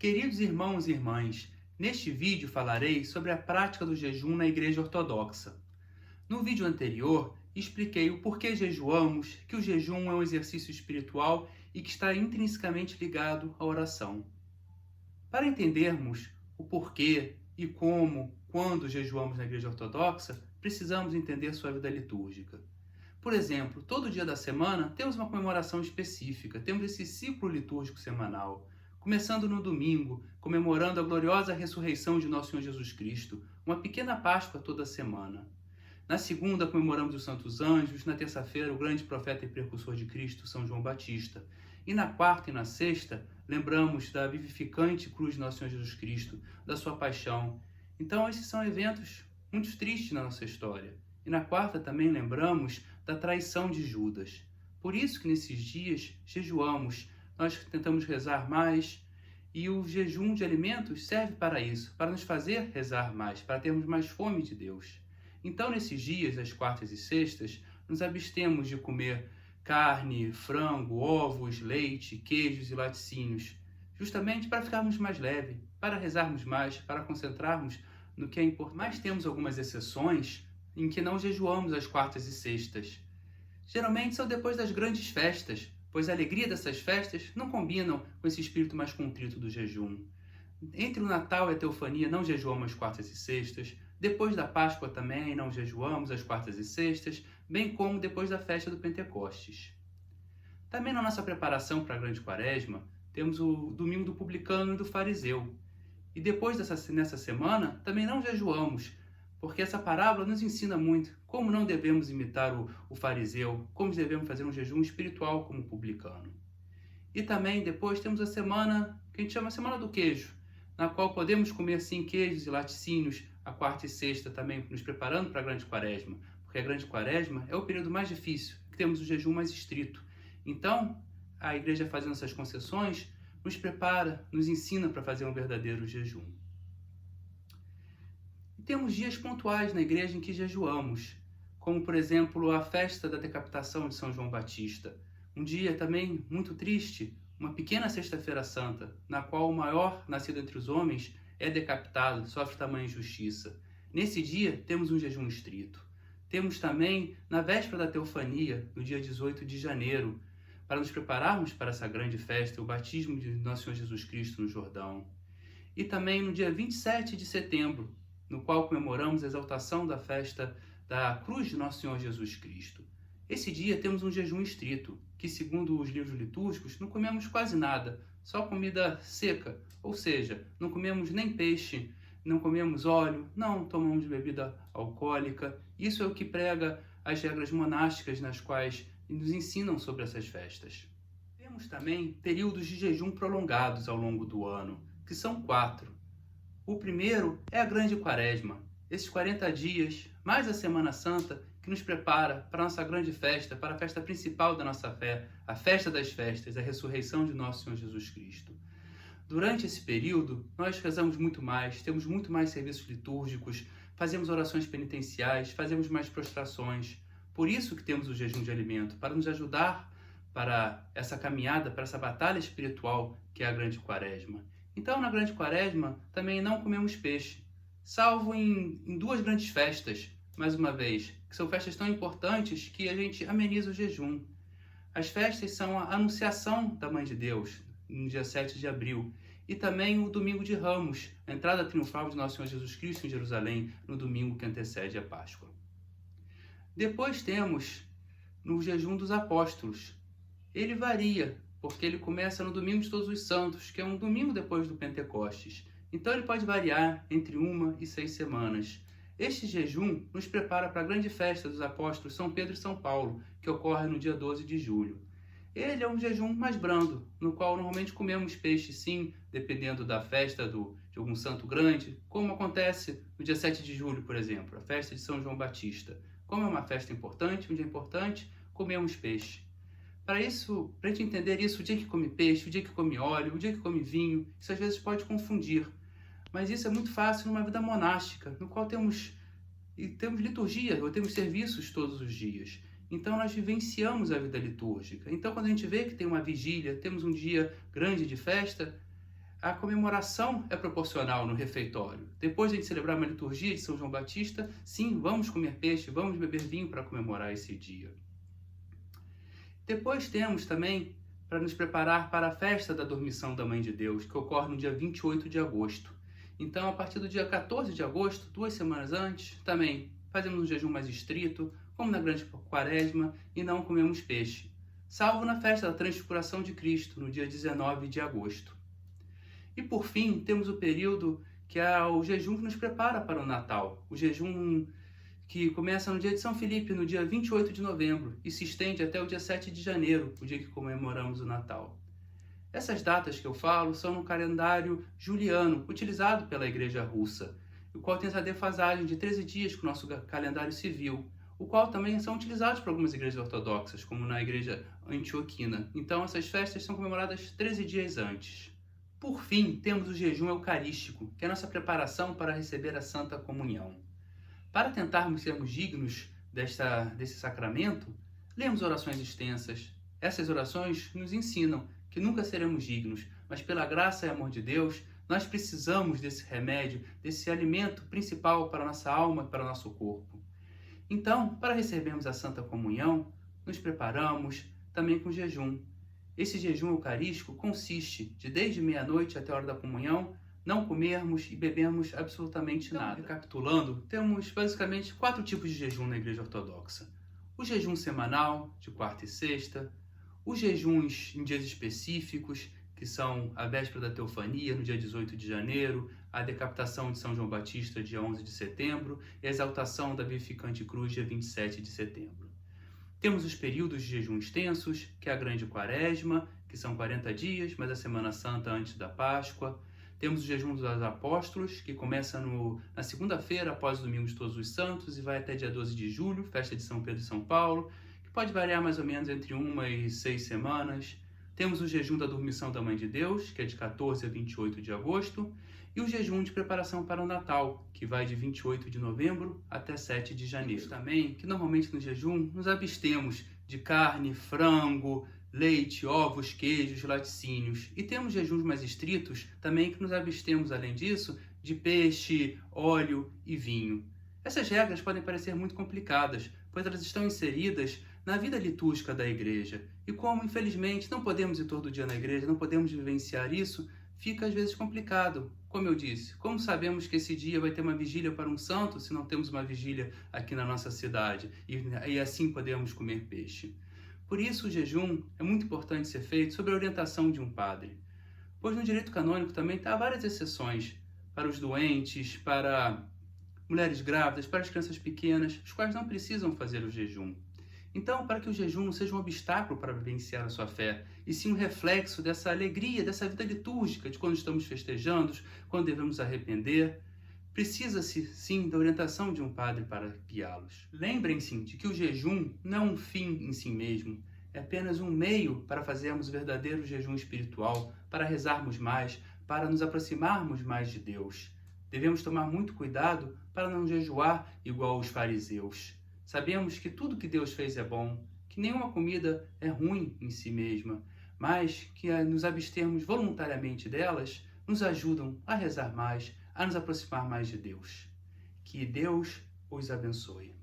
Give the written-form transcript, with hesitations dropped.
Queridos irmãos e irmãs, neste vídeo falarei sobre a prática do jejum na Igreja Ortodoxa. No vídeo anterior, expliquei o porquê jejuamos, que o jejum é um exercício espiritual e que está intrinsecamente ligado à oração. Para entendermos o porquê e como, quando jejuamos na Igreja Ortodoxa, precisamos entender sua vida litúrgica. Por exemplo, todo dia da semana temos uma comemoração específica, temos esse ciclo litúrgico semanal. Começando no domingo, comemorando a gloriosa ressurreição de nosso Senhor Jesus Cristo, uma pequena Páscoa toda semana. Na segunda, comemoramos os Santos Anjos, na terça-feira, o grande profeta e precursor de Cristo, São João Batista. E na quarta e na sexta, lembramos da vivificante cruz de nosso Senhor Jesus Cristo, da sua paixão. Então, esses são eventos muito tristes na nossa história. E na quarta também lembramos da traição de Judas. Por isso que nesses dias jejuamos, nós tentamos rezar mais, e o jejum de alimentos serve para isso, para nos fazer rezar mais, para termos mais fome de Deus. Então, nesses dias, às quartas e sextas, nos abstemos de comer carne, frango, ovos, leite, queijos e laticínios, justamente para ficarmos mais leves, para rezarmos mais, para concentrarmos no que é importante. Mas temos algumas exceções em que não jejuamos às quartas e sextas. Geralmente são depois das grandes festas, pois a alegria dessas festas não combinam com esse espírito mais contrito do jejum. Entre o Natal e a Teofania não jejuamos às quartas e sextas, depois da Páscoa também não jejuamos às quartas e sextas, bem como depois da festa do Pentecostes. Também na nossa preparação para a Grande Quaresma, temos o Domingo do Publicano e do Fariseu. E depois nessa semana, também não jejuamos, porque essa parábola nos ensina muito como não devemos imitar o fariseu, como devemos fazer um jejum espiritual como o publicano. E também depois temos a semana que a gente chama Semana do Queijo, na qual podemos comer sim queijos e laticínios a quarta e sexta também, nos preparando para a Grande Quaresma, porque a Grande Quaresma é o período mais difícil, que temos o jejum mais estrito. Então, a Igreja fazendo essas concessões, nos prepara, nos ensina para fazer um verdadeiro jejum. E temos dias pontuais na Igreja em que jejuamos, como, por exemplo, a festa da decapitação de São João Batista. Um dia também muito triste, uma pequena Sexta-feira Santa, na qual o maior nascido entre os homens é decapitado, sofre tamanha injustiça. Nesse dia, temos um jejum estrito. Temos também, na véspera da Teofania, no dia 18 de janeiro, para nos prepararmos para essa grande festa, o batismo de Nosso Senhor Jesus Cristo no Jordão. E também no dia 27 de setembro, no qual comemoramos a exaltação da festa da cruz de Nosso Senhor Jesus Cristo. Esse dia temos um jejum estrito, que segundo os livros litúrgicos, não comemos quase nada, só comida seca, ou seja, não comemos nem peixe, não comemos óleo, não tomamos bebida alcoólica. Isso é o que prega as regras monásticas nas quais nos ensinam sobre essas festas. Temos também períodos de jejum prolongados ao longo do ano, que são 4. O primeiro é a Grande Quaresma, esses 40 dias, mais a Semana Santa, que nos prepara para a nossa grande festa, para a festa principal da nossa fé, a festa das festas, a ressurreição de nosso Senhor Jesus Cristo. Durante esse período, nós rezamos muito mais, temos muito mais serviços litúrgicos, fazemos orações penitenciais, fazemos mais prostrações. Por isso que temos o jejum de alimento, para nos ajudar para essa caminhada, para essa batalha espiritual que é a Grande Quaresma. Então, na Grande Quaresma, também não comemos peixe, salvo em 2 grandes festas, mais uma vez, que são festas tão importantes que a gente ameniza o jejum. As festas são a Anunciação da Mãe de Deus, no dia 7 de abril, e também o Domingo de Ramos, a entrada triunfal de Nosso Senhor Jesus Cristo em Jerusalém, no domingo que antecede a Páscoa. Depois temos no jejum dos apóstolos. Ele varia, porque ele começa no domingo de Todos os Santos, que é um domingo depois do Pentecostes. Então ele pode variar entre 1 e 6 semanas. Este jejum nos prepara para a grande festa dos apóstolos São Pedro e São Paulo, que ocorre no dia 12 de julho. Ele é um jejum mais brando, no qual normalmente comemos peixe sim, dependendo da festa de algum santo grande, como acontece no dia 7 de julho, por exemplo, a festa de São João Batista. Como é uma festa importante, um dia importante, comemos peixe. Para isso, para a gente entender isso, o dia que come peixe, o dia que come óleo, o dia que come vinho, isso às vezes pode confundir. Mas isso é muito fácil numa vida monástica, no qual temos liturgia, ou temos serviços todos os dias. Então nós vivenciamos a vida litúrgica. Então quando a gente vê que tem uma vigília, temos um dia grande de festa, a comemoração é proporcional no refeitório. Depois de a gente celebrar uma liturgia de São João Batista, sim, vamos comer peixe, vamos beber vinho para comemorar esse dia. Depois temos também para nos preparar para a festa da Dormição da Mãe de Deus, que ocorre no dia 28 de agosto. Então, a partir do dia 14 de agosto, 2 semanas antes, também fazemos um jejum mais estrito, como na Grande Quaresma, e não comemos peixe, salvo na festa da Transfiguração de Cristo, no dia 19 de agosto. E por fim, temos o período que é o jejum que nos prepara para o Natal, o jejum que começa no dia de São Filipe, no dia 28 de novembro, e se estende até o dia 7 de janeiro, o dia que comemoramos o Natal. Essas datas que eu falo são no calendário juliano, utilizado pela Igreja Russa, o qual tem essa defasagem de 13 dias com o nosso calendário civil, o qual também são utilizados por algumas igrejas ortodoxas, como na Igreja Antioquina. Então, essas festas são comemoradas 13 dias antes. Por fim, temos o jejum eucarístico, que é a nossa preparação para receber a Santa Comunhão. Para tentarmos sermos dignos desse sacramento, lemos orações extensas. Essas orações nos ensinam que nunca seremos dignos, mas pela graça e amor de Deus, nós precisamos desse remédio, desse alimento principal para a nossa alma e para o nosso corpo. Então, para recebermos a Santa Comunhão, nos preparamos também com jejum. Esse jejum eucarístico consiste de desde meia-noite até a hora da comunhão, não comermos e bebermos absolutamente nada. Recapitulando, temos basicamente 4 tipos de jejum na Igreja Ortodoxa. O jejum semanal, de quarta e sexta, os jejuns em dias específicos, que são a véspera da Teofania, no dia 18 de janeiro, a decapitação de São João Batista, dia 11 de setembro, e a exaltação da Vivificante Cruz, dia 27 de setembro. Temos os períodos de jejum extensos, que é a Grande Quaresma, que são 40 dias, mas a Semana Santa antes da Páscoa. Temos o jejum dos Apóstolos, que começa na segunda-feira, após o Domingo de Todos os Santos, e vai até dia 12 de julho, festa de São Pedro e São Paulo, que pode variar mais ou menos entre 1 e 6 semanas. Temos o jejum da Dormição da Mãe de Deus, que é de 14 a 28 de agosto, e o jejum de preparação para o Natal, que vai de 28 de novembro até 7 de janeiro. Também que normalmente no jejum nos abstemos de carne, frango, leite, ovos, queijos, laticínios. E temos jejuns mais estritos também que nos abstemos, além disso, de peixe, óleo e vinho. Essas regras podem parecer muito complicadas, pois elas estão inseridas na vida litúrgica da igreja. E como, infelizmente, não podemos ir todo dia na igreja, não podemos vivenciar isso, fica às vezes complicado. Como eu disse, como sabemos que esse dia vai ter uma vigília para um santo se não temos uma vigília aqui na nossa cidade? E assim podemos comer peixe. Por isso, o jejum é muito importante ser feito sob a orientação de um padre. Pois no direito canônico também há várias exceções para os doentes, para mulheres grávidas, para as crianças pequenas, os quais não precisam fazer o jejum. Então, para que o jejum não seja um obstáculo para vivenciar a sua fé, e sim um reflexo dessa alegria, dessa vida litúrgica, de quando estamos festejando, quando devemos arrepender, precisa-se, sim, da orientação de um padre para guiá-los. Lembrem-se de que o jejum não é um fim em si mesmo, é apenas um meio para fazermos o verdadeiro jejum espiritual, para rezarmos mais, para nos aproximarmos mais de Deus. Devemos tomar muito cuidado para não jejuar igual os fariseus. Sabemos que tudo que Deus fez é bom, que nenhuma comida é ruim em si mesma, mas que nos abstermos voluntariamente delas nos ajudam a rezar mais, a nos aproximar mais de Deus. Que Deus os abençoe.